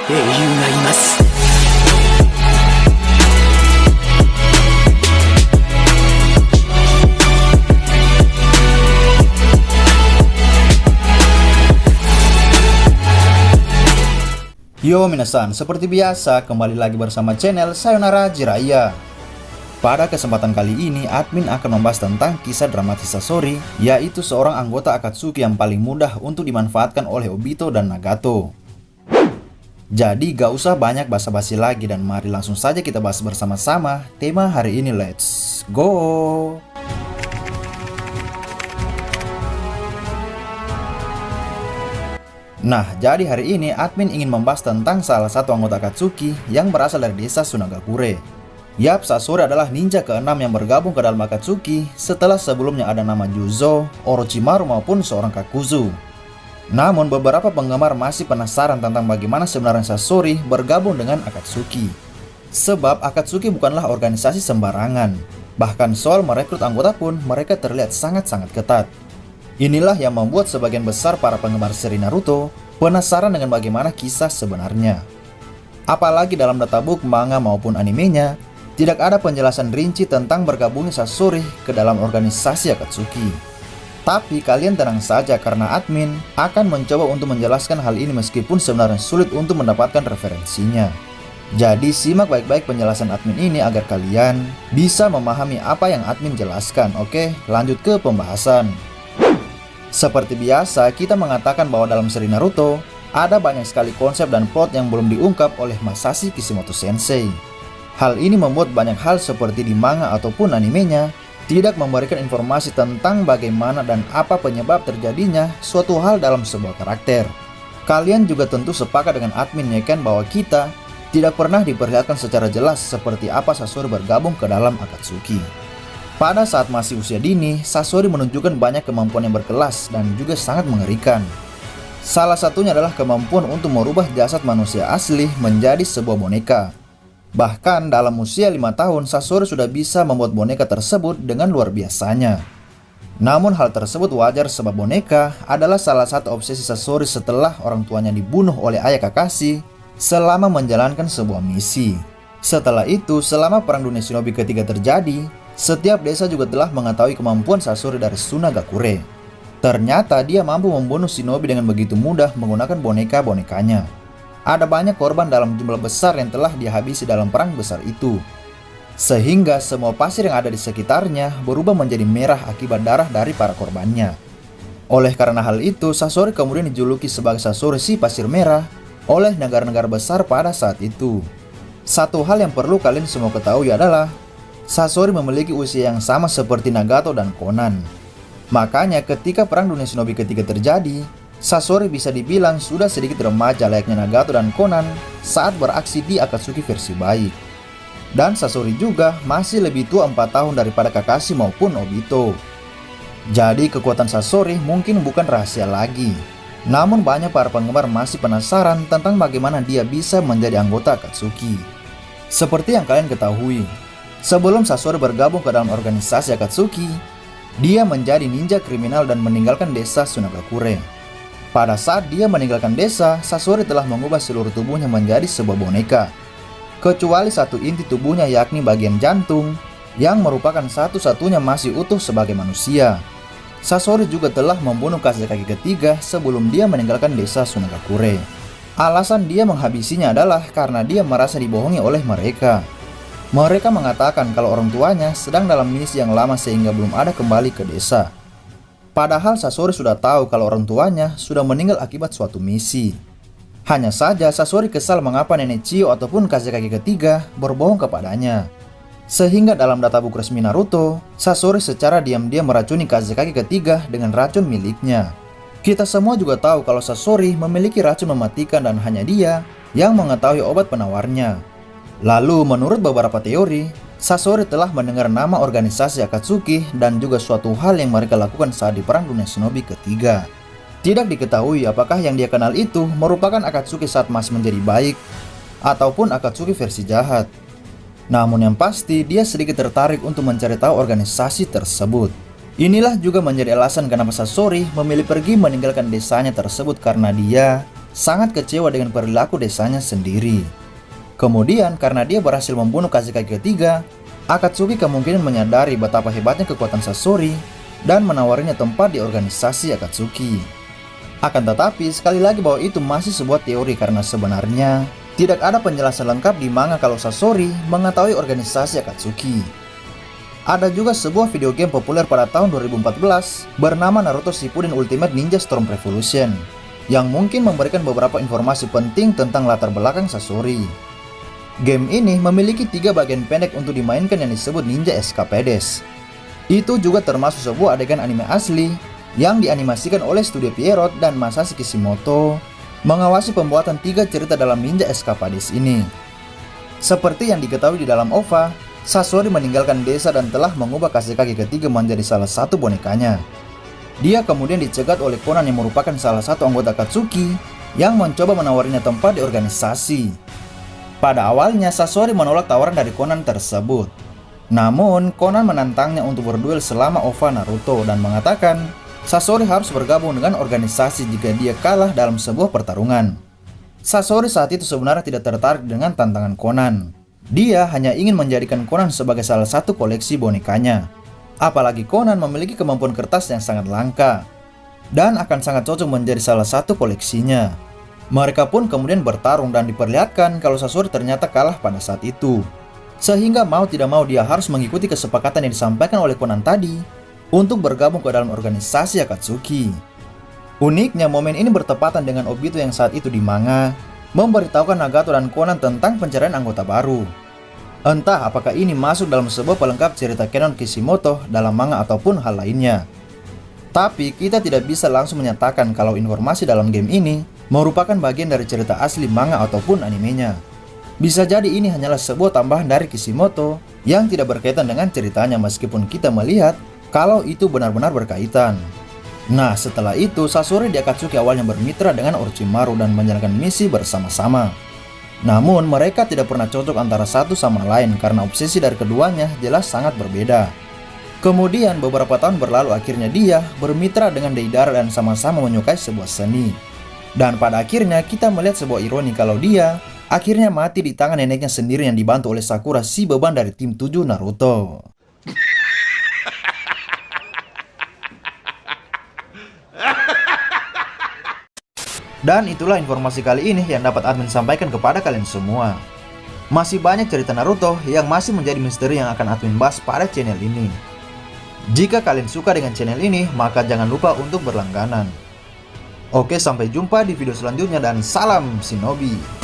英雄がいます。 Yo minasan, seperti biasa kembali lagi bersama channel Sayonara Jiraiya. Pada kesempatan kali ini, admin akan membahas tentang kisah dramatis Sasori, yaitu seorang anggota Akatsuki yang paling mudah untuk dimanfaatkan oleh Obito dan Nagato. Jadi gak usah banyak basa-basi lagi dan mari langsung saja kita bahas bersama-sama tema hari ini, let's go! Nah, jadi hari ini admin ingin membahas tentang salah satu anggota Akatsuki yang berasal dari desa Sunagakure. Yap, Sasori adalah ninja ke-6 yang bergabung ke dalam Akatsuki setelah sebelumnya ada nama Juzo, Orochimaru maupun seorang Kakuzu. Namun beberapa penggemar masih penasaran tentang bagaimana sebenarnya Sasori bergabung dengan Akatsuki. Sebab Akatsuki bukanlah organisasi sembarangan. Bahkan soal merekrut anggota pun mereka terlihat sangat-sangat ketat. Inilah yang membuat sebagian besar para penggemar seri Naruto penasaran dengan bagaimana kisah sebenarnya. Apalagi dalam databook manga maupun animenya, tidak ada penjelasan rinci tentang bergabungnya Sasori ke dalam organisasi Akatsuki. Tapi kalian tenang saja karena admin akan mencoba untuk menjelaskan hal ini meskipun sebenarnya sulit untuk mendapatkan referensinya. Jadi simak baik-baik penjelasan admin ini agar kalian bisa memahami apa yang admin jelaskan. Oke, lanjut ke pembahasan. Seperti biasa, kita mengatakan bahwa dalam seri Naruto ada banyak sekali konsep dan plot yang belum diungkap oleh Masashi Kishimoto Sensei. Hal ini membuat banyak hal seperti di manga ataupun animenya tidak memberikan informasi tentang bagaimana dan apa penyebab terjadinya suatu hal dalam sebuah karakter. Kalian juga tentu sepakat dengan admin ya kan bahwa kita tidak pernah diperlihatkan secara jelas seperti apa Sasori bergabung ke dalam Akatsuki. Pada saat masih usia dini, Sasori menunjukkan banyak kemampuan yang berkelas dan juga sangat mengerikan. Salah satunya adalah kemampuan untuk merubah jasad manusia asli menjadi sebuah boneka. Bahkan dalam usia 5 tahun, Sasori sudah bisa membuat boneka tersebut dengan luar biasanya. Namun hal tersebut wajar sebab boneka adalah salah satu obsesi Sasori setelah orang tuanya dibunuh oleh ayah Kakashi selama menjalankan sebuah misi. Setelah itu, selama Perang Dunia Shinobi ketiga terjadi, setiap desa juga telah mengetahui kemampuan Sasori dari Sunagakure. Ternyata dia mampu membunuh shinobi dengan begitu mudah menggunakan boneka-bonekanya. Ada banyak korban dalam jumlah besar yang telah dihabisi dalam perang besar itu. Sehingga semua pasir yang ada di sekitarnya berubah menjadi merah akibat darah dari para korbannya. Oleh karena hal itu, Sasori kemudian dijuluki sebagai Sasori si pasir merah oleh negara-negara besar pada saat itu. Satu hal yang perlu kalian semua ketahui adalah Sasori memiliki usia yang sama seperti Nagato dan Konan. Makanya ketika Perang Dunia Shinobi ketiga terjadi, Sasori bisa dibilang sudah sedikit remaja layaknya Nagato dan Konan saat beraksi di Akatsuki versi baik. Dan Sasori juga masih lebih tua 4 tahun daripada Kakashi maupun Obito. Jadi kekuatan Sasori mungkin bukan rahasia lagi. Namun banyak para penggemar masih penasaran tentang bagaimana dia bisa menjadi anggota Akatsuki. Seperti yang kalian ketahui, sebelum Sasori bergabung ke dalam organisasi Akatsuki, dia menjadi ninja kriminal dan meninggalkan desa Sunagakure. Pada saat dia meninggalkan desa, Sasori telah mengubah seluruh tubuhnya menjadi sebuah boneka. Kecuali satu inti tubuhnya yakni bagian jantung, yang merupakan satu-satunya masih utuh sebagai manusia. Sasori juga telah membunuh Kazekage ketiga sebelum dia meninggalkan desa Sunagakure. Alasan dia menghabisinya adalah karena dia merasa dibohongi oleh mereka. Mereka mengatakan kalau orang tuanya sedang dalam misi yang lama sehingga belum ada kembali ke desa. Padahal Sasori sudah tahu kalau orang tuanya sudah meninggal akibat suatu misi. Hanya saja Sasori kesal mengapa nenek Chiyo ataupun Kazekage ketiga berbohong kepadanya. Sehingga dalam databook resmi Naruto, Sasori secara diam-diam meracuni Kazekage ketiga dengan racun miliknya. Kita semua juga tahu kalau Sasori memiliki racun mematikan dan hanya dia yang mengetahui obat penawarnya. Lalu menurut beberapa teori, Sasori telah mendengar nama organisasi Akatsuki dan juga suatu hal yang mereka lakukan saat di Perang Dunia Shinobi ketiga. Tidak diketahui apakah yang dia kenal itu merupakan Akatsuki saat masih menjadi baik ataupun Akatsuki versi jahat. Namun yang pasti dia sedikit tertarik untuk mencari tahu organisasi tersebut. Inilah juga menjadi alasan kenapa Sasori memilih pergi meninggalkan desanya tersebut karena dia sangat kecewa dengan perilaku desanya sendiri. Kemudian karena dia berhasil membunuh Kazekage ketiga, Akatsuki kemungkinan menyadari betapa hebatnya kekuatan Sasori dan menawarinya tempat di organisasi Akatsuki. Akan tetapi sekali lagi bahwa itu masih sebuah teori karena sebenarnya tidak ada penjelasan lengkap di manga kalau Sasori mengetahui organisasi Akatsuki. Ada juga sebuah video game populer pada tahun 2014 bernama Naruto Shippuden Ultimate Ninja Storm Revolution yang mungkin memberikan beberapa informasi penting tentang latar belakang Sasori. Game ini memiliki 3 bagian pendek untuk dimainkan yang disebut Ninja Escapades. Itu juga termasuk sebuah adegan anime asli yang dianimasikan oleh studio Pierrot dan Masashi Kishimoto mengawasi pembuatan 3 cerita dalam Ninja Escapades ini. Seperti yang diketahui di dalam OVA, Sasori meninggalkan desa dan telah mengubah Kazekage ketiga menjadi salah satu bonekanya. Dia kemudian dicegat oleh Konan yang merupakan salah satu anggota Akatsuki yang mencoba menawarinya tempat di organisasi. Pada awalnya Sasori menolak tawaran dari Konan tersebut. Namun Konan menantangnya untuk berduel selama OVA Naruto dan mengatakan Sasori harus bergabung dengan organisasi jika dia kalah dalam sebuah pertarungan. Sasori saat itu sebenarnya tidak tertarik dengan tantangan Konan. Dia hanya ingin menjadikan Konan sebagai salah satu koleksi bonekanya. Apalagi Konan memiliki kemampuan kertas yang sangat langka dan akan sangat cocok menjadi salah satu koleksinya. Mereka pun kemudian bertarung dan diperlihatkan kalau Sasori ternyata kalah pada saat itu. Sehingga mau tidak mau dia harus mengikuti kesepakatan yang disampaikan oleh Konan tadi untuk bergabung ke dalam organisasi Akatsuki. Uniknya momen ini bertepatan dengan Obito yang saat itu di manga memberitahukan Nagato dan Konan tentang pencarian anggota baru. Entah apakah ini masuk dalam sebuah pelengkap cerita canon Kishimoto dalam manga ataupun hal lainnya. Tapi kita tidak bisa langsung menyatakan kalau informasi dalam game ini merupakan bagian dari cerita asli manga ataupun animenya. Bisa jadi ini hanyalah sebuah tambahan dari Kishimoto yang tidak berkaitan dengan ceritanya meskipun kita melihat kalau itu benar-benar berkaitan. Nah setelah itu Sasori di Akatsuki awalnya bermitra dengan Orochimaru dan menjalankan misi bersama-sama. Namun mereka tidak pernah cocok antara satu sama lain karena obsesi dari keduanya jelas sangat berbeda. Kemudian beberapa tahun berlalu akhirnya dia bermitra dengan Deidara dan sama-sama menyukai sebuah seni. Dan pada akhirnya kita melihat sebuah ironi kalau dia akhirnya mati di tangan neneknya sendiri yang dibantu oleh Sakura si beban dari tim 7 Naruto. Dan itulah informasi kali ini yang dapat admin sampaikan kepada kalian semua. Masih banyak cerita Naruto yang masih menjadi misteri yang akan admin bahas pada channel ini. Jika kalian suka dengan channel ini, maka jangan lupa untuk berlangganan. Oke, sampai jumpa di video selanjutnya dan salam Shinobi.